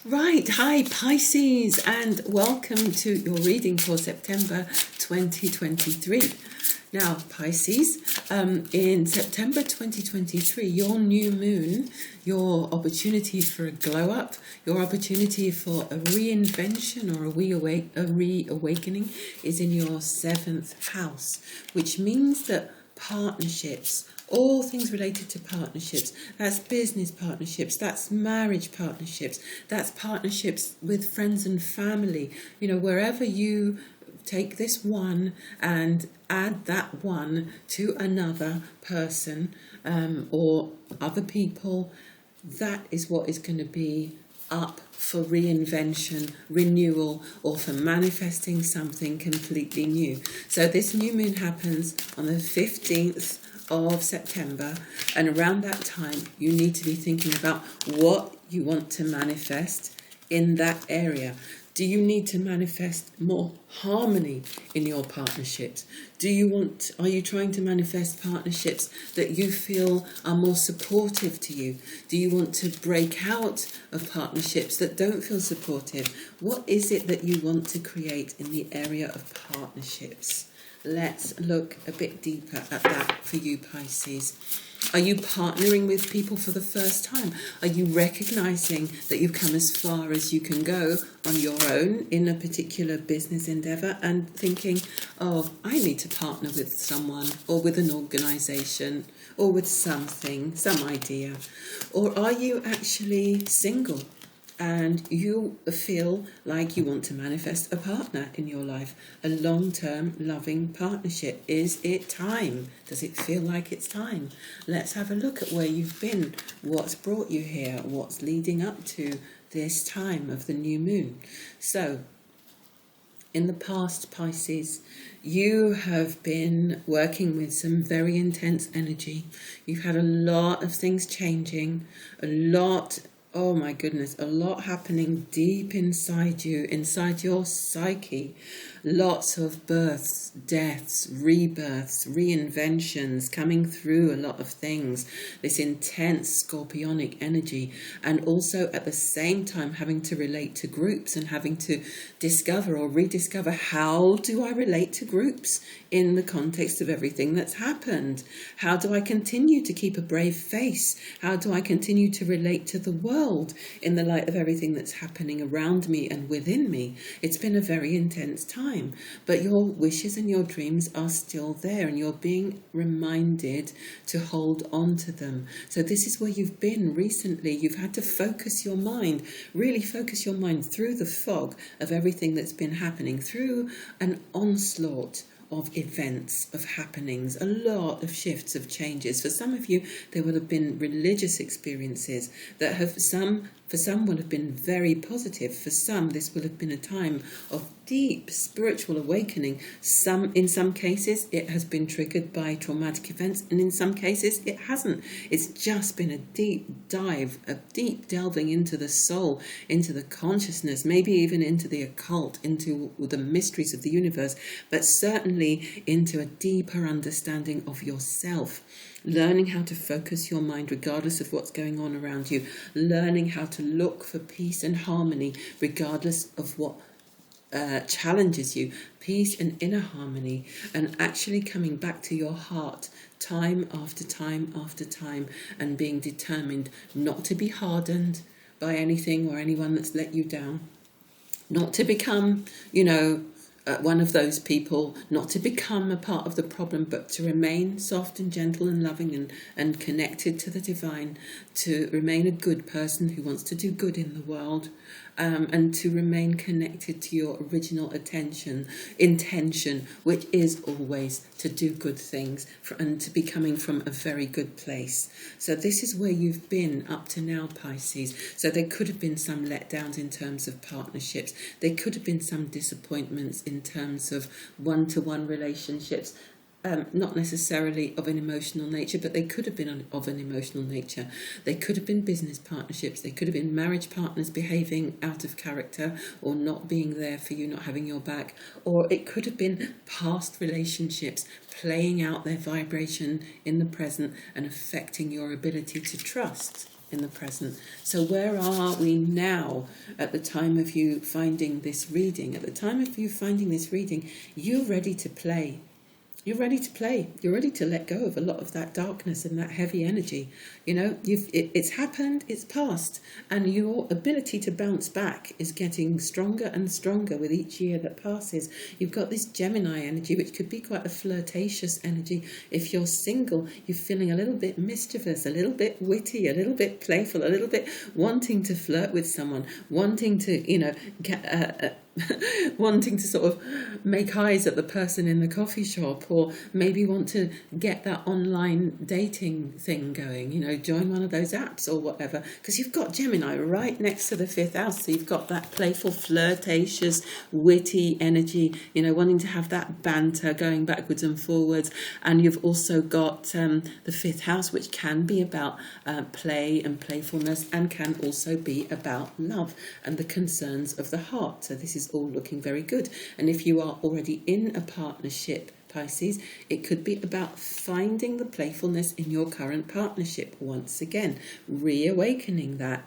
Right, hi Pisces, and welcome to your reading for September 2023. Now, Pisces, in September 2023, your new moon, your opportunity for a glow up, your opportunity for a reinvention or a reawakening is in your 7th house, which means that partnerships, all things related to partnerships, that's business partnerships, that's marriage partnerships, that's partnerships with friends and family, wherever you take this one and add that one to another person or other people, that is what is going to be up for reinvention, renewal, or for manifesting something completely new. So this new moon happens on the 15th of September, and around that time you need to be thinking about what you want to manifest in that area. Do you need to manifest more harmony in your partnerships? Are you trying to manifest partnerships that you feel are more supportive to you? Do you want to break out of partnerships that don't feel supportive? What is it that you want to create in the area of partnerships? Let's look a bit deeper at that for you, Pisces. Are you partnering with people for the first time? Are you recognizing that you've come as far as you can go on your own in a particular business endeavor and thinking, oh, I need to partner with someone or with an organization or with something, some idea? Or are you actually single and you feel like you want to manifest a partner in your life, a long-term loving partnership? Is it time? Does it feel like it's time? Let's have a look at where you've been, what's brought you here, what's leading up to this time of the new moon. So, in the past, Pisces, you have been working with some very intense energy. You've had a lot of things changing, oh my goodness, a lot happening deep inside you, inside your psyche. Lots of births, deaths, rebirths, reinventions, coming through a lot of things. This intense scorpionic energy, and also at the same time having to relate to groups and having to discover or rediscover, how do I relate to groups in the context of everything that's happened? How do I continue to keep a brave face? How do I continue to relate to the world in the light of everything that's happening around me and within me? It's been a very intense time, but your wishes and your dreams are still there, and you're being reminded to hold on to them. So this is where you've been recently. You've had to focus your mind, really focus your mind through the fog of everything that's been happening, through an onslaught of events, of happenings, a lot of shifts, of changes. For some of you, there will have been religious experiences that for some will have been very positive. For some, this will have been a time of deep spiritual awakening. In some cases, it has been triggered by traumatic events, and in some cases, it hasn't. It's just been a deep dive, a deep delving into the soul, into the consciousness, maybe even into the occult, into the mysteries of the universe, but certainly into a deeper understanding of yourself. Learning how to focus your mind regardless of what's going on around you. Learning how to look for peace and harmony regardless of what challenges you. Peace and inner harmony, and actually coming back to your heart time after time after time, and being determined not to be hardened by anything or anyone that's let you down. Not to become, one of those people, not to become a part of the problem, but to remain soft and gentle and loving and connected to the divine, to remain a good person who wants to do good in the world, and to remain connected to your original intention, which is always to do good things and to be coming from a very good place. So this is where you've been up to now, Pisces. So there could have been some letdowns in terms of partnerships. There could have been some disappointments in terms of one-to-one relationships. Not necessarily of an emotional nature, but they could have been of an emotional nature. They could have been business partnerships. They could have been marriage partners behaving out of character or not being there for you, not having your back. Or it could have been past relationships playing out their vibration in the present and affecting your ability to trust. in the present. So where are we now at the time of you finding this reading? At the time of you finding this reading, you're ready to play. You're ready to play. You're ready to let go of a lot of that darkness and that heavy energy. You know, it's happened, it's past, and your ability to bounce back is getting stronger and stronger with each year that passes. You've got this Gemini energy, which could be quite a flirtatious energy. If you're single, you're feeling a little bit mischievous, a little bit witty, a little bit playful, a little bit wanting to flirt with someone, wanting to, you know, get wanting to sort of make eyes at the person in the coffee shop, or maybe want to get that online dating thing going, you know, join one of those apps or whatever, because you've got Gemini right next to the 5th house. So you've got that playful, flirtatious, witty energy, you know, wanting to have that banter going backwards and forwards. And you've also got the 5th house, which can be about play and playfulness, and can also be about love and the concerns of the heart. So this is all looking very good. And if you are already in a partnership, Pisces, it could be about finding the playfulness in your current partnership once again, reawakening that.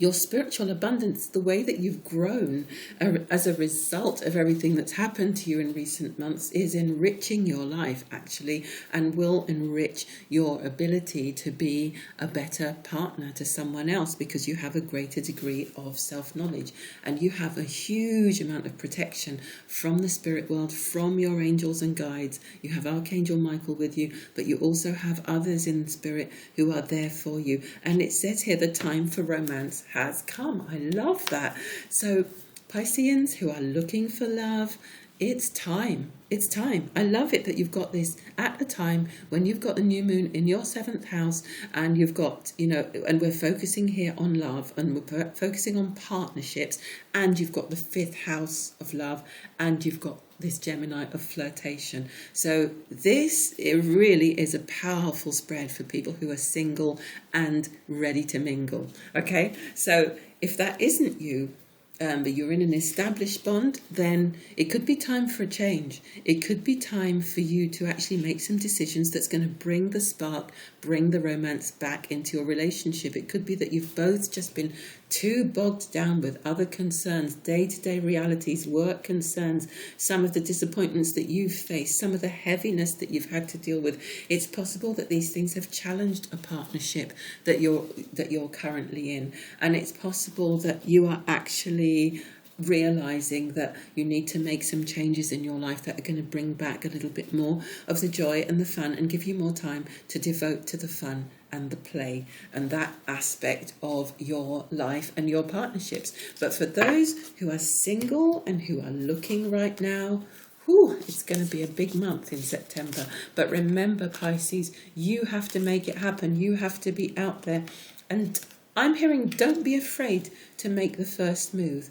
Your spiritual abundance, the way that you've grown as a result of everything that's happened to you in recent months, is enriching your life, actually, and will enrich your ability to be a better partner to someone else, because you have a greater degree of self-knowledge, and you have a huge amount of protection from the spirit world, from your angels and guides. You have Archangel Michael with you, but you also have others in spirit who are there for you. And it says here, the time for romance has come. I love that. So Pisceans who are looking for love, it's time. It's time. I love it that you've got this at a time when you've got the new moon in your 7th house, and you've got, you know, and we're focusing here on love, and we're focusing on partnerships, and you've got the 5th house of love, and you've got this Gemini of flirtation. So this, it really is a powerful spread for people who are single and ready to mingle. Okay, so if that isn't you, but you're in an established bond, then it could be time for a change. It could be time for you to actually make some decisions that's going to bring the spark, bring the romance back into your relationship. It could be that you've both just been too bogged down with other concerns, day-to-day realities, work concerns, some of the disappointments that you've faced, some of the heaviness that you've had to deal with. It's possible that these things have challenged a partnership that you're currently in, and it's possible that you are actually realizing that you need to make some changes in your life that are going to bring back a little bit more of the joy and the fun, and give you more time to devote to the fun and the play and that aspect of your life and your partnerships. But for those who are single and who are looking right now, it's going to be a big month in September. But remember, Pisces, you have to make it happen. You have to be out there. And I'm hearing, don't be afraid to make the first move.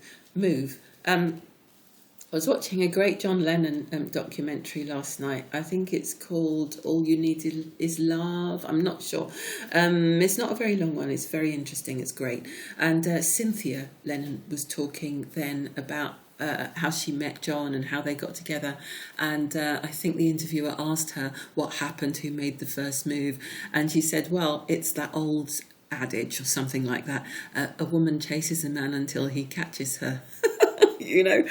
I was watching a great John Lennon documentary last night. I think it's called All You Need Is Love. I'm not sure. It's not a very long one. It's very interesting. It's great. And Cynthia Lennon was talking then about how she met John and how they got together. And I think the interviewer asked her what happened, who made the first move. And she said, well, it's that old adage or something like that. A woman chases a man until he catches her. You know,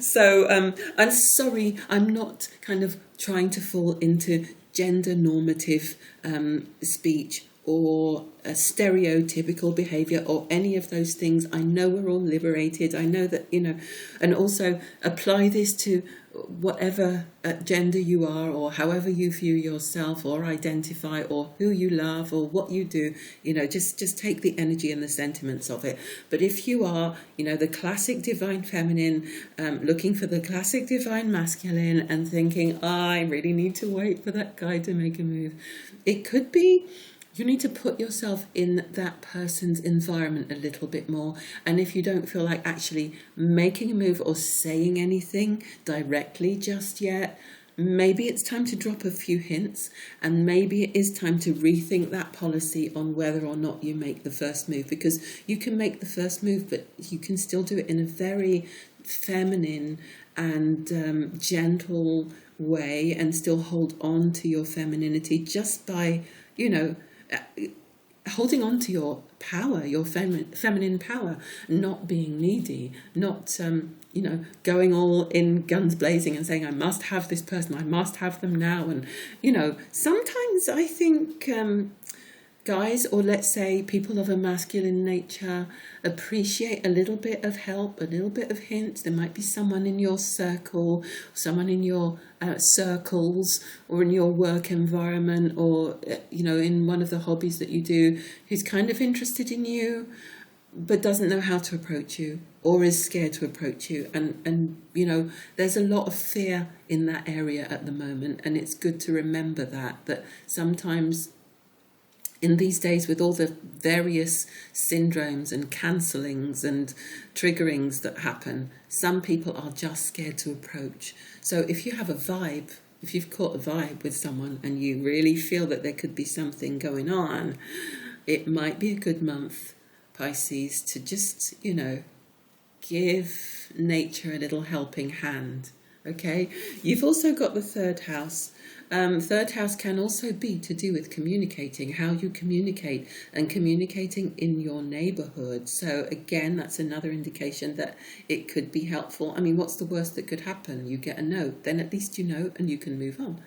so I'm sorry, I'm not kind of trying to fall into gender normative speech or a stereotypical behaviour or any of those things. I know we're all liberated. I know that, you know, and also apply this to whatever gender you are, or however you view yourself or identify, or who you love or what you do. You know, just take the energy and the sentiments of it. But if you are, you know, the classic divine feminine, looking for the classic divine masculine and thinking, I really need to wait for that guy to make a move, it could be you need to put yourself in that person's environment a little bit more. And if you don't feel like actually making a move or saying anything directly just yet, maybe it's time to drop a few hints, and maybe it is time to rethink that policy on whether or not you make the first move, because you can make the first move, but you can still do it in a very feminine and gentle way and still hold on to your femininity just by, you know, holding on to your power, your feminine power, not being needy, not going all in guns blazing and saying I must have this person, I must have them now. And sometimes I think guys, or let's say people of a masculine nature, appreciate a little bit of help, a little bit of hints. There might be someone in your circle, someone in your circles, or in your work environment, or in one of the hobbies that you do, who's kind of interested in you but doesn't know how to approach you, or is scared to approach you. And there's a lot of fear in that area at the moment, and it's good to remember that sometimes in these days, with all the various syndromes and cancellings and triggerings that happen, some people are just scared to approach. So if you have a vibe, if you've caught a vibe with someone and you really feel that there could be something going on, it might be a good month, Pisces, to just, give nature a little helping hand. Okay, you've also got the third house. Third house can also be to do with communicating, how you communicate, and communicating in your neighborhood. So again, that's another indication that it could be helpful. I mean, what's the worst that could happen? You get a no, then at least you know and you can move on.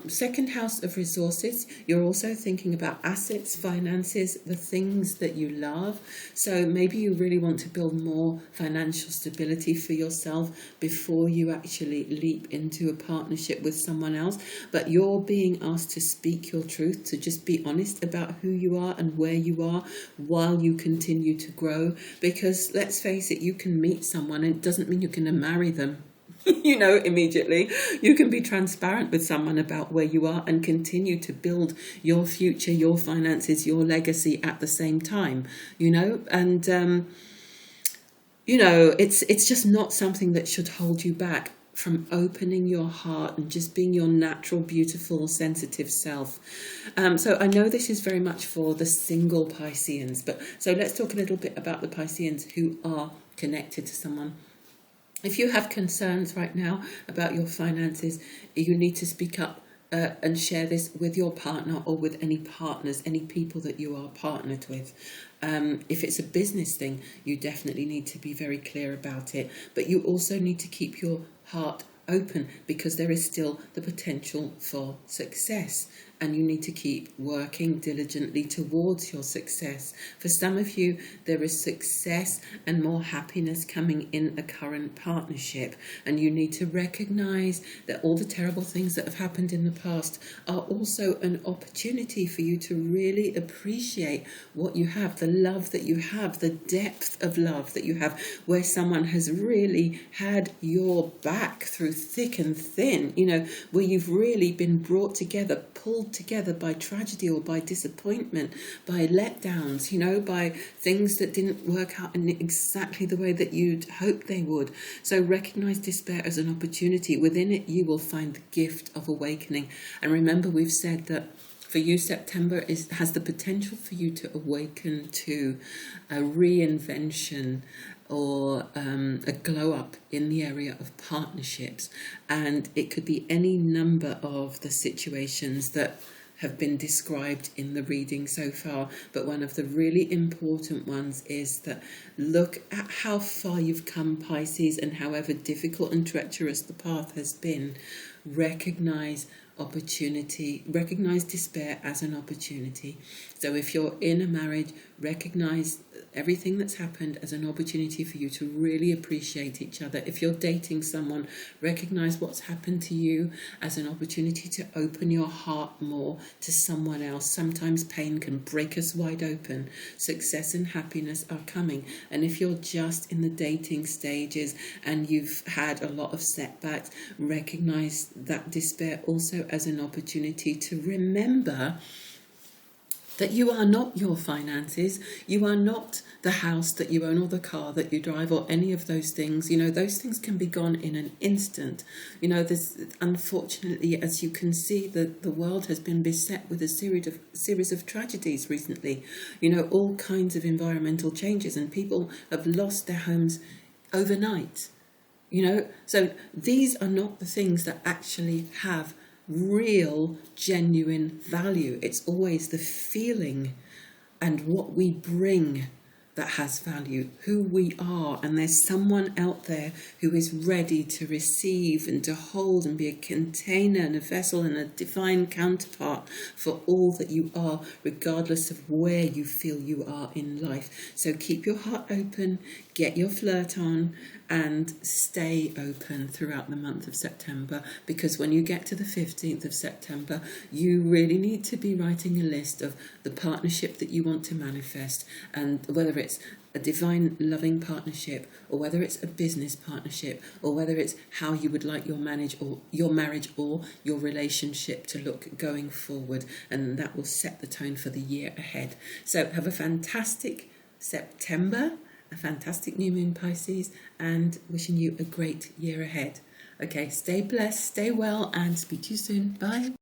Second house of resources, you're also thinking about assets, finances, the things that you love. So maybe you really want to build more financial stability for yourself before you actually leap into a partnership with someone else. But you're being asked to speak your truth, to just be honest about who you are and where you are while you continue to grow. Because let's face it, you can meet someone and it doesn't mean you're going to marry them. Immediately. You can be transparent with someone about where you are and continue to build your future, your finances, your legacy at the same time, and it's just not something that should hold you back from opening your heart and just being your natural, beautiful, sensitive self. So I know this is very much for the single Pisceans, but so let's talk a little bit about the Pisceans who are connected to someone. If you have concerns right now about your finances, you need to speak up and share this with your partner or with any partners, any people that you are partnered with. If it's a business thing, you definitely need to be very clear about it. But you also need to keep your heart open because there is still the potential for success. And you need to keep working diligently towards your success. For some of you, there is success and more happiness coming in a current partnership. And you need to recognize that all the terrible things that have happened in the past are also an opportunity for you to really appreciate what you have, the love that you have, the depth of love that you have, where someone has really had your back through thick and thin, where you've really been brought together, pulled together by tragedy or by disappointment, by letdowns, by things that didn't work out in exactly the way that you'd hoped they would. So recognize despair as an opportunity. Within it, you will find the gift of awakening. And remember, we've said that for you, September has the potential for you to awaken to a reinvention or a glow up in the area of partnerships. And it could be any number of the situations that have been described in the reading so far. But one of the really important ones is that look at how far you've come, Pisces, and however difficult and treacherous the path has been. Recognize opportunity, recognize despair as an opportunity. So if you're in a marriage, recognize everything that's happened as an opportunity for you to really appreciate each other. If you're dating someone, recognize what's happened to you as an opportunity to open your heart more to someone else. Sometimes pain can break us wide open. Success and happiness are coming. And if you're just in the dating stages and you've had a lot of setbacks, recognize that despair also as an opportunity to remember that you are not your finances, you are not the house that you own or the car that you drive or any of those things. Those things can be gone in an instant. There's, unfortunately, as you can see, the world has been beset with a series of tragedies recently. All kinds of environmental changes, and people have lost their homes overnight. So these are not the things that actually have real, genuine value. It's always the feeling and what we bring that has value, who we are. And there's someone out there who is ready to receive and to hold and be a container and a vessel and a divine counterpart for all that you are, regardless of where you feel you are in life. So keep your heart open, get your flirt on, and stay open throughout the month of September, because when you get to the 15th of September, you really need to be writing a list of the partnership that you want to manifest, and whether it's a divine loving partnership, or whether it's a business partnership, or whether it's how you would like your marriage or your relationship to look going forward, and that will set the tone for the year ahead. So have a fantastic September, a fantastic new moon, Pisces, and wishing you a great year ahead. Okay, stay blessed, stay well, and speak to you soon. Bye.